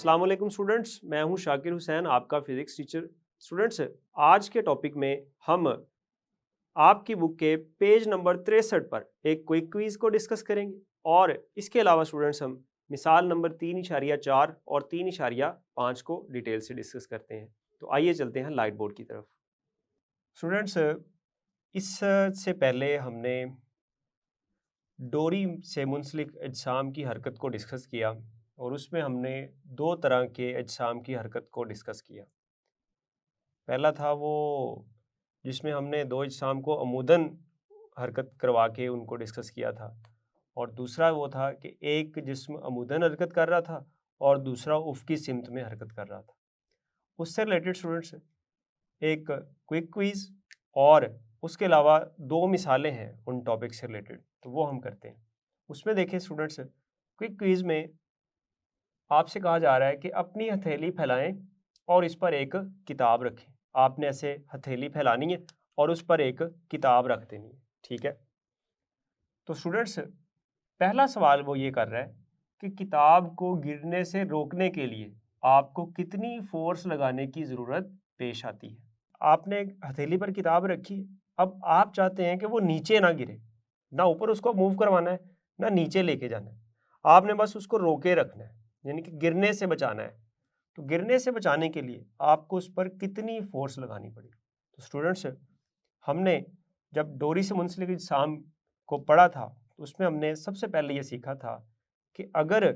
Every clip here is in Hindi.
अस्सलाम वालेकुम स्टूडेंट्स, मैं हूं शाकिर हुसैन, आपका फिजिक्स टीचर। स्टूडेंट्स, आज के टॉपिक में हम आपकी बुक के पेज नंबर 63 पर एक क्विक क्विज को डिस्कस करेंगे और इसके अलावा स्टूडेंट्स हम मिसाल नंबर 3.4 और 3.5 को डिटेल से डिस्कस करते हैं। तो आइए चलते हैं लाइट बोर्ड की तरफ। स्टूडेंट्स, इससे पहले हमने डोरी से मुंसलिक अजसाम की हरकत को डिस्कस किया और उसमें हमने दो तरह के अजसाम की हरकत को डिस्कस किया। पहला था वो जिसमें हमने दो अजसाम को अमूदन हरकत करवा के उनको डिस्कस किया था, और दूसरा वो था कि एक जिस्म अमूदन हरकत कर रहा था और दूसरा उफ़क़ी सिमत में हरकत कर रहा था। उससे रिलेटेड स्टूडेंट्स एक क्विक क्विज़ और उसके अलावा दो मिसालें हैं उन टॉपिक से रिलेटेड, तो वो हम करते हैं। उसमें देखिए स्टूडेंट्स, क्विक क्विज़ में आपसे कहा जा रहा है कि अपनी हथेली फैलाएं और इस पर एक किताब रखें। आपने ऐसे हथेली फैलानी है और उस पर एक किताब रख देनी है, ठीक है। तो स्टूडेंट्स, पहला सवाल वो ये कर रहा है कि किताब को गिरने से रोकने के लिए आपको कितनी फोर्स लगाने की ज़रूरत पेश आती है। आपने हथेली पर किताब रखी है, अब आप चाहते हैं कि वो नीचे ना गिरे, ना ऊपर उसको मूव करवाना है ना नीचे लेके जाना है, आपने बस उसको रोके रखना है, यानी कि गिरने से बचाना है। तो गिरने से बचाने के लिए आपको उस पर कितनी फोर्स लगानी पड़ेगी। तो स्टूडेंट्स, हमने जब डोरी से मुंसलिक अजसाम को पढ़ा था तो उसमें हमने सबसे पहले ये सीखा था कि अगर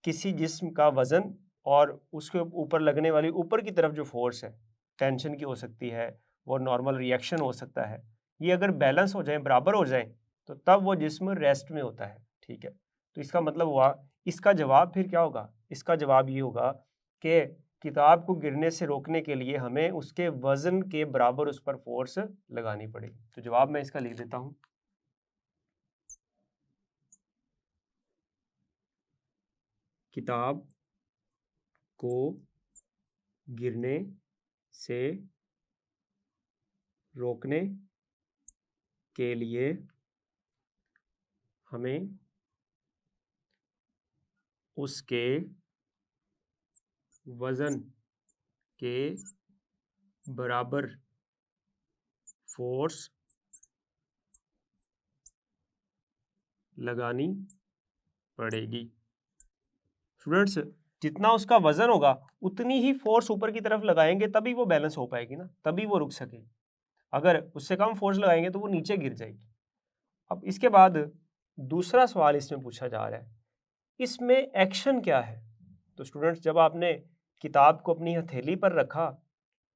किसी जिस्म का वज़न और उसके ऊपर लगने वाली ऊपर की तरफ जो फोर्स है, टेंशन की हो सकती है, वो नॉर्मल रिएक्शन हो सकता है, ये अगर बैलेंस हो जाए, बराबर हो जाए, तो तब वो जिस्म रेस्ट में होता है, ठीक है। तो इसका मतलब हुआ, इसका जवाब फिर क्या होगा, इसका जवाब ये होगा कि किताब को गिरने से रोकने के लिए हमें उसके वज़न के बराबर उस पर फोर्स लगानी पड़ेगी। तो जवाब मैं इसका लिख देता हूँ। किताब को गिरने से रोकने के लिए हमें उसके वज़न के बराबर फोर्स लगानी पड़ेगी। स्टूडेंट्स, जितना उसका वज़न होगा उतनी ही फोर्स ऊपर की तरफ लगाएंगे, तभी वो बैलेंस हो पाएगी ना, तभी वो रुक सकेगी। अगर उससे कम फोर्स लगाएंगे तो वो नीचे गिर जाएगी। अब इसके बाद दूसरा सवाल इसमें पूछा जा रहा है, इसमें एक्शन क्या है। तो स्टूडेंट्स, जब आपने किताब को अपनी हथेली पर रखा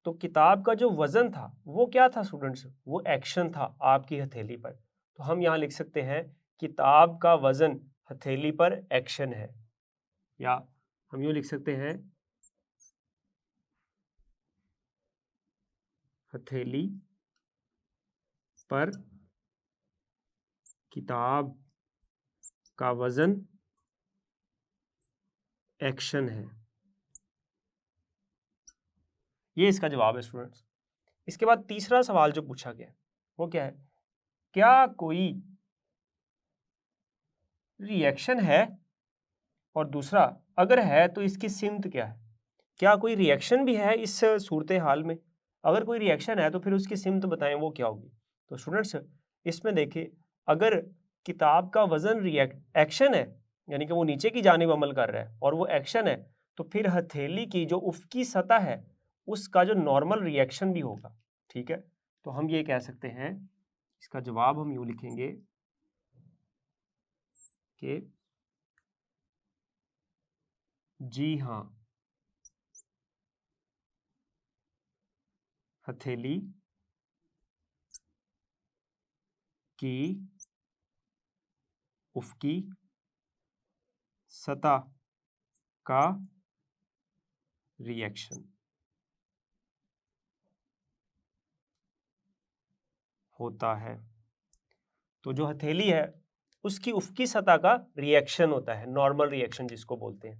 तो किताब का जो वज़न था वो क्या था स्टूडेंट्स, वो एक्शन था आपकी हथेली पर। तो हम यहाँ लिख सकते हैं किताब का वज़न हथेली पर एक्शन है, या हम यूँ लिख सकते हैं हथेली पर किताब का वज़न एक्शन है। ये इसका जवाब है स्टूडेंट्स। इसके बाद तीसरा सवाल जो पूछा गया वो क्या है, क्या कोई रिएक्शन है, और दूसरा अगर है तो इसकी सिमत क्या है। क्या कोई रिएक्शन भी है इस सूरत हाल में, अगर कोई रिएक्शन है तो फिर उसकी सिमत बताएं वो क्या होगी। तो स्टूडेंट्स, इसमें देखिए, अगर किताब का वज़न एक्शन है, यानी कि वो नीचे की जानिब अमल कर रहा है और वो एक्शन है, तो फिर हथेली की जो उफ़क़ी सतह है उसका जो नॉर्मल रिएक्शन भी होगा, ठीक है। तो हम ये कह सकते हैं, इसका जवाब हम यूँ लिखेंगे कि जी हाँ, हथेली की उफ़क़ी सतह का रिएक्शन होता है। तो जो हथेली है उसकी उफ़क़ी सतह का रिएक्शन होता है, नॉर्मल रिएक्शन जिसको बोलते हैं।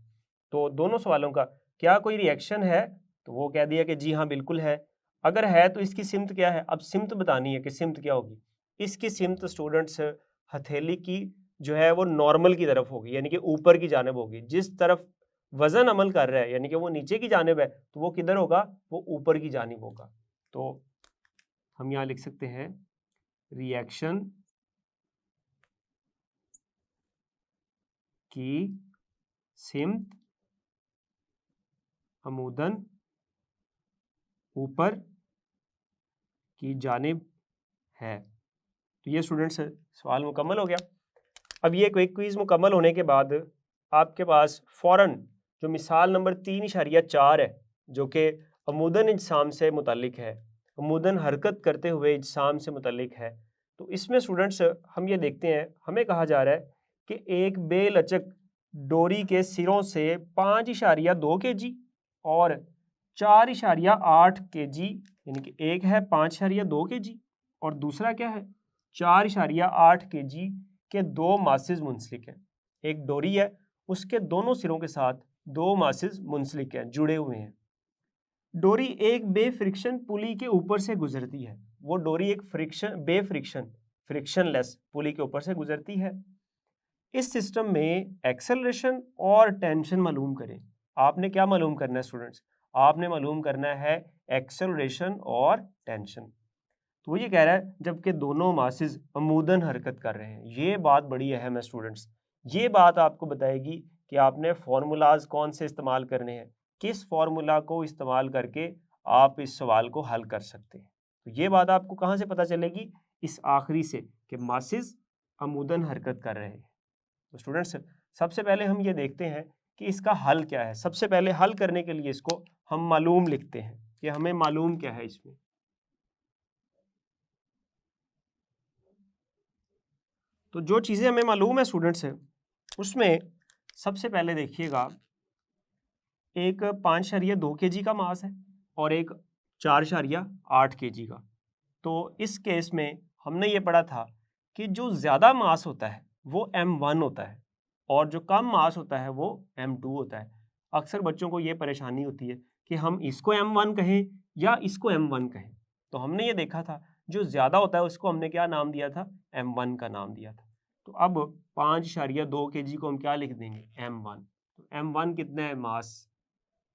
तो दोनों सवालों का क्या कोई रिएक्शन है, तो वो कह दिया कि जी हाँ बिल्कुल है। अगर है तो इसकी सिमत क्या है, अब सिमत बतानी है कि सिमत क्या होगी। इसकी सिमत स्टूडेंट्स हथेली की जो है वो नॉर्मल की तरफ होगी, यानी कि ऊपर की जानिब होगी। जिस तरफ वजन अमल कर रहा है यानी कि वो नीचे की जानिब है, तो वो किधर होगा, वो ऊपर की जानिब होगा। तो हम यहाँ लिख सकते हैं रिएक्शन की सिमत अमूदन ऊपर की जानिब है। तो ये स्टूडेंट्स सवाल मुकम्मल हो गया। अब ये क्विक क्विज मुकम्मल होने के बाद आपके पास फ़ौरन जो मिसाल नंबर 3.4 है जो कि अमूदन इजसाम से मुतल्लिक है, अमूदन हरकत करते हुए इजसाम से मुतल्लिक है, तो इसमें स्टूडेंट्स हम ये देखते हैं, हमें कहा जा रहा है कि एक बेलचक डोरी के सिरों से 5.2 kg और 4.8 kg, यानी कि एक है 5.2 kg और दूसरा क्या है 4.8 kg के दो मासेस मुंसलिक हैं। एक डोरी है, उसके दोनों सिरों के साथ दो मासेस मुंसलिक हैं, जुड़े हुए हैं। डोरी एक बेफ्रिक्शन पुली के ऊपर से गुजरती है। वो डोरी एक फ्रिक्शनलेस पुली के ऊपर से गुजरती है। इस सिस्टम में एक्सेलरेशन और टेंशन मालूम करें। आपने क्या मालूम करना है स्टूडेंट्स, आपने मालूम करना है एक्सेलरेशन और टेंशन। तो वो ये कह रहा है जबकि दोनों मासेस अमूदन हरकत कर रहे हैं। ये बात बड़ी अहम है स्टूडेंट्स। ये बात आपको बताएगी कि आपने फार्मूलाज कौन से इस्तेमाल करने हैं, किस फार्मूला को इस्तेमाल करके आप इस सवाल को हल कर सकते हैं। तो ये बात आपको कहाँ से पता चलेगी, इस आखिरी से कि मासेस अमूदन हरकत कर रहे हैं। तो स्टूडेंट्स सबसे पहले हम ये देखते हैं कि इसका हल क्या है। सबसे पहले हल करने के लिए इसको हम मालूम लिखते हैं कि हमें मालूम क्या है इसमें। तो जो चीज़ें हमें मालूम है स्टूडेंट्स है उसमें सबसे पहले देखिएगा एक 5.2 kg का मास है और एक 4.8 kg का। तो इस केस में हमने ये पढ़ा था कि जो ज़्यादा मास होता है वो M1 होता है और जो कम मास होता है वो M2 होता है। अक्सर बच्चों को ये परेशानी होती है कि हम इसको M1 कहें या इसको M1 कहें। तो हमने ये देखा था जो ज़्यादा होता है उसको हमने क्या नाम दिया था, M1 का नाम दिया था। तो अब 5.2 kg को हम क्या लिख देंगे, M1। तो M1 कितना है मास,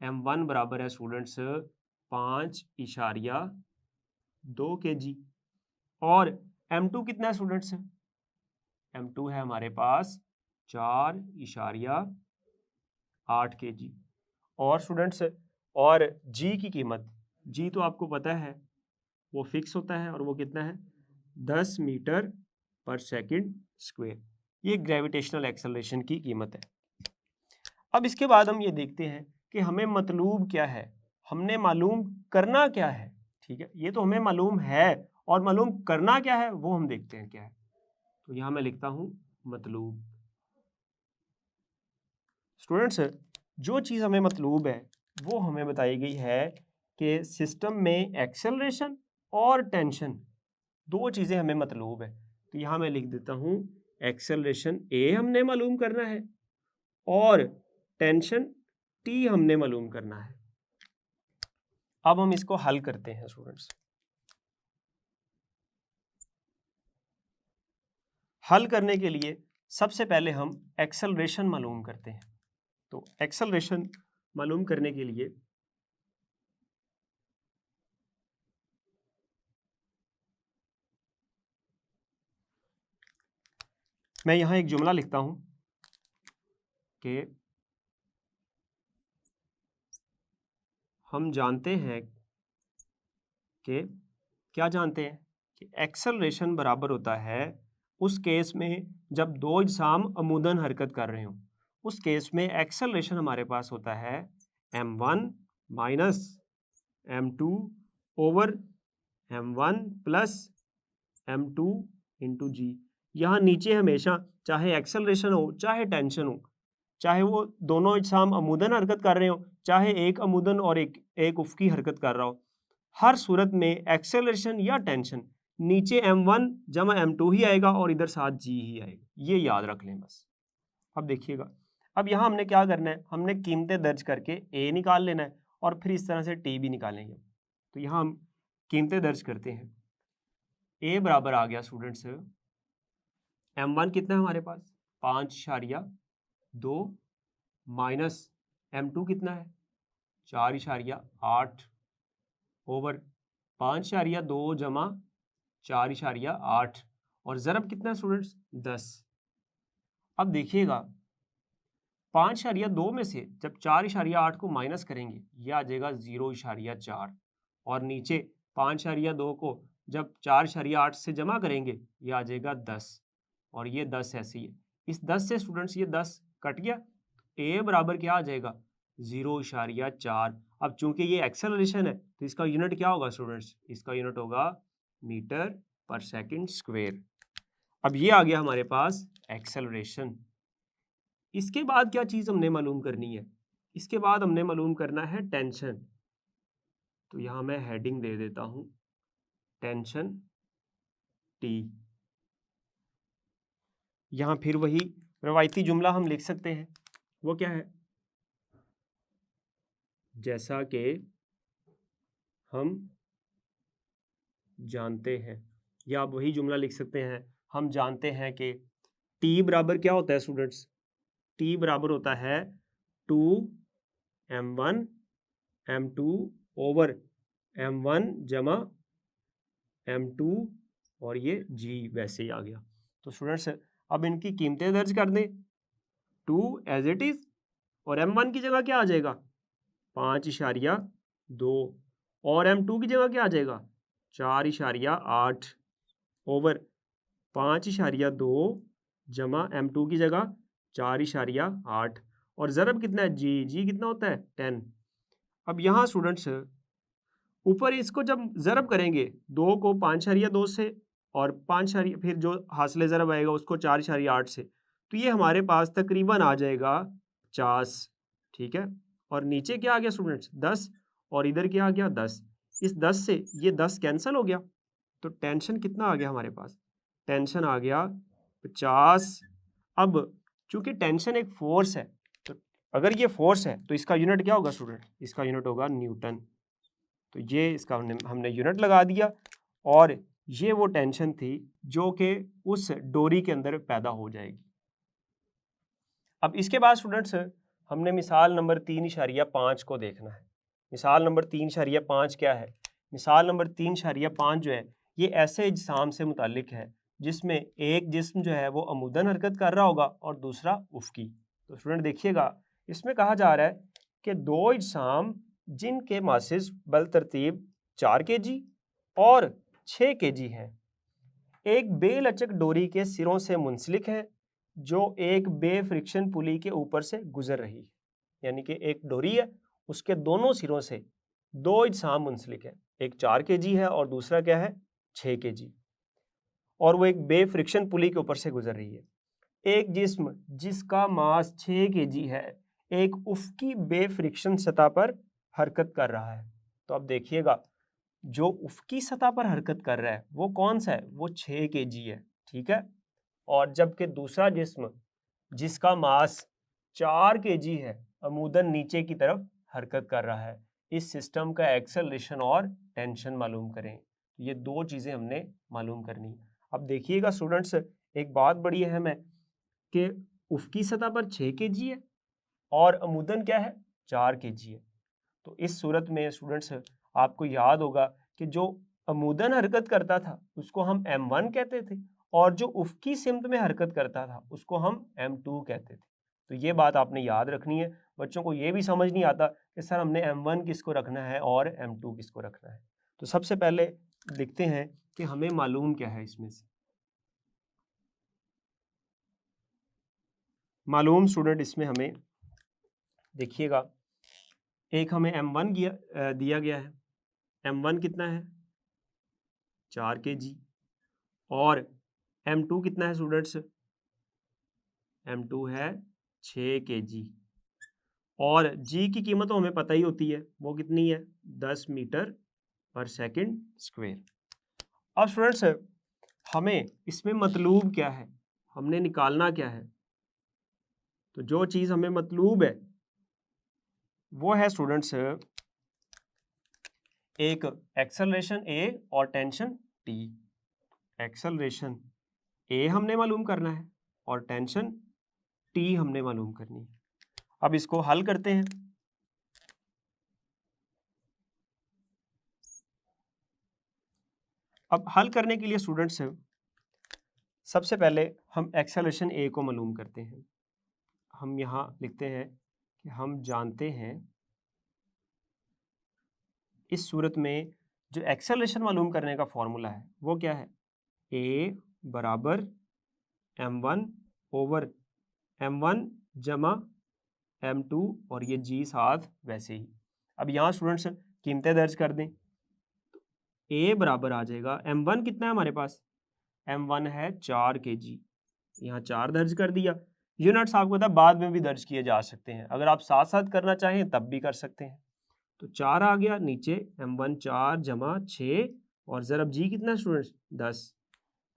M1 बराबर है स्टूडेंट्स 5.2 kg और M2 कितना है स्टूडेंट्स, M2 है हमारे पास 4.8 kg। और स्टूडेंट्स और G की कीमत, G तो आपको पता है वो फिक्स होता है और वो कितना है 10 मीटर पर सेकंड स्क्वायर। ये ग्रेविटेशनल एक्सेलरेशन की कीमत है। अब इसके बाद हम ये देखते हैं कि हमें मतलूब क्या है, हमने मालूम करना क्या है। ठीक है, ये तो हमें मालूम है और मालूम करना क्या है वो हम देखते हैं क्या है। तो यहां मैं लिखता हूं मतलूब। स्टूडेंट्स जो चीज़ हमें मतलूब है वो हमें बताई गई है कि सिस्टम में एक्सेलरेशन और टेंशन दो चीज़ें हमें मतलूब है। तो यहाँ मैं लिख देता हूँ एक्सेलरेशन ए हमने मालूम करना है और टेंशन टी हमने मालूम करना है। अब हम इसको हल करते हैं स्टूडेंट्स। हल करने के लिए सबसे पहले हम एक्सेलरेशन मालूम करते हैं। तो एक्सेलरेशन मालूम करने के लिए मैं यहाँ एक जुमला लिखता हूँ कि हम जानते हैं कि क्या जानते हैं कि एक्सेलरेशन बराबर होता है उस केस में जब दो इजसाम अमूदन हरकत कर रहे हों। उस केस में एक्सेलरेशन हमारे पास होता है m1 minus m2 over m1 plus m2 into g. यहाँ नीचे हमेशा चाहे एक्सेलरेशन हो चाहे टेंशन हो, चाहे वो दोनों इजसाम अमूदन हरकत कर रहे हो चाहे एक अमूदन और एक उफ़क़ी हरकत कर रहा हो, हर सूरत में एक्सेलरेशन या टेंशन नीचे m1 जमा m2 ही आएगा और इधर साथ g ही आएगा। ये याद रख लें बस। अब देखिएगा, अब यहाँ हमने क्या करना है, हमने कीमतें दर्ज करके a निकाल लेना है और फिर इस तरह से t भी निकालेंगे। तो यहाँ हम कीमतें दर्ज करते हैं। a बराबर आ गया स्टूडेंट्स m1 कितना है हमारे पास 5.2 माइनस m2 कितना है 4.8 ओवर 5.2 जमा 4.8 और ज़रब कितना है स्टूडेंट्स 10। अब देखिएगा 5.2 में से जब 4.8 को माइनस करेंगे ये आ जाएगा 0.4 और नीचे 5.2 को जब 4.8 से जमा करेंगे ये आ जाएगा 10 और ये 10 ऐसे ही है। इस 10 से स्टूडेंट्स ये 10 कट गया, a बराबर क्या आ जाएगा 0.4। अब चूंकि ये एक्सेलरेशन है तो इसका यूनिट क्या होगा स्टूडेंट्स, इसका यूनिट होगा मीटर पर सेकंड स्क्वायर। अब ये आ गया हमारे पास एक्सेलरेशन। इसके बाद क्या चीज हमने मालूम करनी है, इसके बाद हमने मालूम करना है टेंशन। तो यहां मैं हेडिंग दे देता हूं टेंशन टी। यहां फिर वही रवायती जुमला हम लिख सकते हैं, वो क्या है, जैसा कि हम जानते हैं, या आप वही जुमला लिख सकते हैं, हम जानते हैं कि T बराबर क्या होता है स्टूडेंट्स, T बराबर होता है 2m1 m2 ओवर m1 जमा m2 और ये g वैसे ही आ गया। तो स्टूडेंट्स अब इनकी कीमतें दर्ज कर दें, 2 एज इट इज और m1 की जगह क्या आ जाएगा 5.2 और m2 की जगह क्या आ जाएगा 4.8 ओवर 5.2 जमा m2 की जगह 4.8 और ज़रब कितना है जी कितना होता है 10। अब यहाँ स्टूडेंट्स ऊपर इसको जब ज़रब करेंगे 2 को 5.2 से और 5 फिर जो हासिल ज़रब आएगा उसको 4.8 से, तो ये हमारे पास तकरीबन आ जाएगा 50। ठीक है, और नीचे क्या आ गया स्टूडेंट्स 10 और इधर क्या आ गया 10। इस 10 से ये 10 कैंसिल हो गया, तो टेंशन कितना आ गया हमारे पास, टेंशन आ गया 50। अब चूंकि टेंशन एक फोर्स है, तो अगर ये फोर्स है तो इसका यूनिट क्या होगा स्टूडेंट, इसका यूनिट होगा न्यूटन। तो ये इसका हमने यूनिट लगा दिया और ये वो टेंशन थी जो कि उस डोरी के अंदर पैदा हो जाएगी। अब इसके बाद स्टूडेंट्स हमने मिसाल नंबर 3.5 को देखना है। मिसाल नंबर 3.5 क्या है, मिसाल नंबर 3.5 जो है ये ऐसे इज्साम से मुतालिक है जिसमें एक जिस्म जो है वो अमूदन हरकत कर रहा होगा और दूसरा उफ़की। तो स्टूडेंट देखिएगा इसमें कहा जा रहा है कि दो इज्साम जिनके मासेस बल तरतीब 4 kg और 6 kg हैं, एक बेलचक डोरी के सिरों से मुंसलिक है जो एक बे फ्रिक्शन पुली के ऊपर से गुजर रही है। यानी कि एक डोरी है उसके दोनों सिरों से दो इज्साम मुंसलिक है, एक 4 kg है और दूसरा क्या है 6 kg, और वो एक बे फ्रिक्शन पुली के ऊपर से गुजर रही है। एक जिस्म जिसका मास 6 kg है एक उफ़की बे फ्रिक्शन सतह पर हरकत कर रहा है। तो अब देखिएगा जो उफ़की सतह पर हरकत कर रहा है वो कौन सा है, वो 6 kg है। ठीक है, और जबकि दूसरा जिस्म जिसका मास 4 kg है अमूदन नीचे की तरफ हरकत कर रहा है। इस सिस्टम का एक्सेलरेशन और टेंशन मालूम करें। ये दो चीज़ें हमने मालूम करनी। अब देखिएगा स्टूडेंट्स एक बात बड़ी अहम है कि उफ़की सतह पर 6 kg है और अमूदन क्या है 4 kg है। तो इस सूरत में स्टूडेंट्स आपको याद होगा कि जो अमूदन हरकत करता था उसको हम m1 कहते थे और जो उफ़की सिमत में हरकत करता था उसको हम m2 कहते थे। तो ये बात आपने याद रखनी है। बच्चों को ये भी समझ नहीं आता कि सर हमने m1 किसको रखना है और m2 किसको रखना है। तो सबसे पहले देखते हैं कि हमें मालूम क्या है इसमें से। मालूम स्टूडेंट इसमें हमें देखिएगा एक हमें m1 दिया गया है, m1 कितना है 4 kg और m2 कितना है स्टूडेंट्स, m2 है 6 kg और g की कीमत तो हमें पता ही होती है, वो कितनी है 10 मीटर पर सेकंड स्क्वायर। अब स्टूडेंट्स हमें इसमें मतलूब क्या है, हमने निकालना क्या है। तो जो चीज़ हमें मतलूब है वो है स्टूडेंट्स एक एक्सेलरेशन a और टेंशन t। एक्सेलरेशन a हमने मालूम करना है और टेंशन t हमने मालूम करनी है। अब इसको हल करते हैं। अब हल करने के लिए स्टूडेंट्स सबसे पहले हम एक्सेलरेशन ए को मालूम करते हैं। हम यहाँ लिखते हैं कि हम जानते हैं इस सूरत में जो एक्सेलरेशन मालूम करने का फॉर्मूला है वो क्या है, a बराबर m1 ओवर m1 जमा m2 और ये g साथ वैसे ही। अब यहाँ स्टूडेंट्स कीमतें दर्ज कर दें। a बराबर आ जाएगा, m1 कितना है हमारे पास, m1 है 4 kg, यहाँ 4 दर्ज कर दिया। यूनिट्स आपको पता है बाद में भी दर्ज किए जा सकते हैं, अगर आप साथ साथ करना चाहें तब भी कर सकते हैं। तो 4 आ गया नीचे, m1 4 जमा 6 और ज़रब g कितना स्टूडेंट्स 10।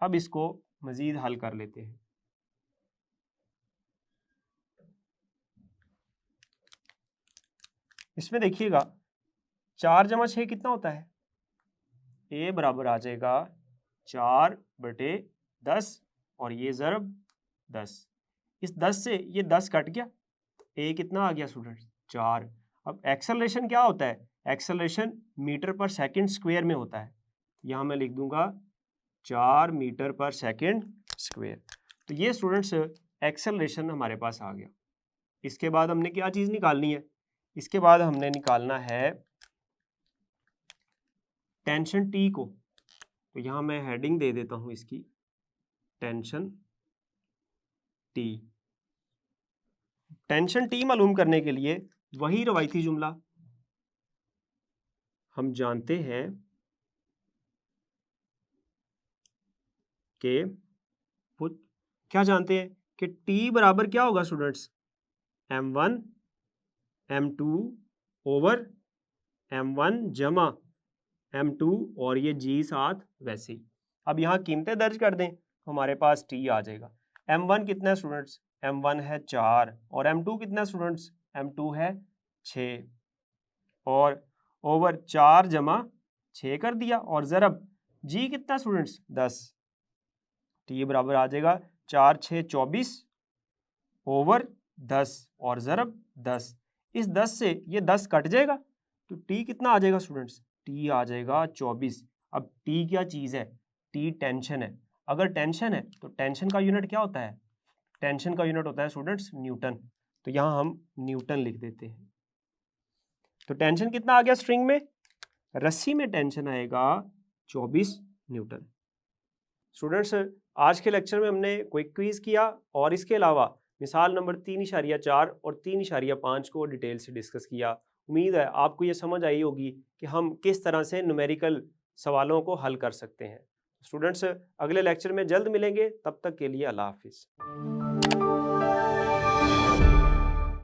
अब इसको मजीद हल कर लेते हैं। इसमें देखिएगा 4 जमा 6 कितना होता है, a बराबर आ जाएगा 4/10 और ये ज़रब 10। इस 10 से ये 10 कट गया तो a कितना आ गया स्टूडेंट्स 4। अब एक्सेलरेशन क्या होता है, एक्सेलरेशन मीटर पर सेकंड स्क्वायर में होता है। यहाँ मैं लिख दूंगा 4 मीटर पर सेकंड स्क्वायर। तो ये स्टूडेंट्स एक्सेलरेशन हमारे पास आ गया। इसके बाद हमने क्या चीज़ निकालनी है, इसके बाद हमने निकालना है टेंशन T को। तो यहाँ मैं हेडिंग दे देता हूँ इसकी, टेंशन T। टेंशन T मालूम करने के लिए वही रवायती जुमला, हम जानते हैं कि क्या जानते हैं कि T बराबर क्या होगा students, m1 m2 over m1 जमा m2 और ये g साथ वैसे ही। अब यहाँ कीमतें दर्ज कर दें, हमारे पास T आ जाएगा। m1 कितना है स्टूडेंट्स, m1 है 4 और m2 कितना है स्टूडेंट्स, m2 है 6 और ओवर 4 जमा 6 कर दिया और ज़रब g कितना स्टूडेंट्स 10। T बराबर आ जाएगा 4 6 24 ओवर 10 और ज़रब 10। इस 10 से ये 10 कट जाएगा तो T कितना आ जाएगा स्टूडेंट्स, T आ जाएगा 24। अब T क्या चीज़ है, T टेंशन है। अगर टेंशन है तो टेंशन का यूनिट क्या होता है, टेंशन का यूनिट होता है स्टूडेंट्स न्यूटन। तो यहाँ हम न्यूटन लिख देते हैं। तो टेंशन कितना आ गया स्ट्रिंग में, रस्सी में टेंशन आएगा 24 न्यूटन। स्टूडेंट्स आज के लेक्चर में हमने क्विक क्विज किया और इसके अलावा मिसाल नंबर 3.4 और 3.5 को डिटेल से डिस्कस किया। उम्मीद है आपको ये समझ आई होगी कि हम किस तरह से न्यूमेरिकल सवालों को हल कर सकते हैं। स्टूडेंट्स अगले लेक्चर में जल्द मिलेंगे, तब तक के लिए अल्लाह हाफिज़।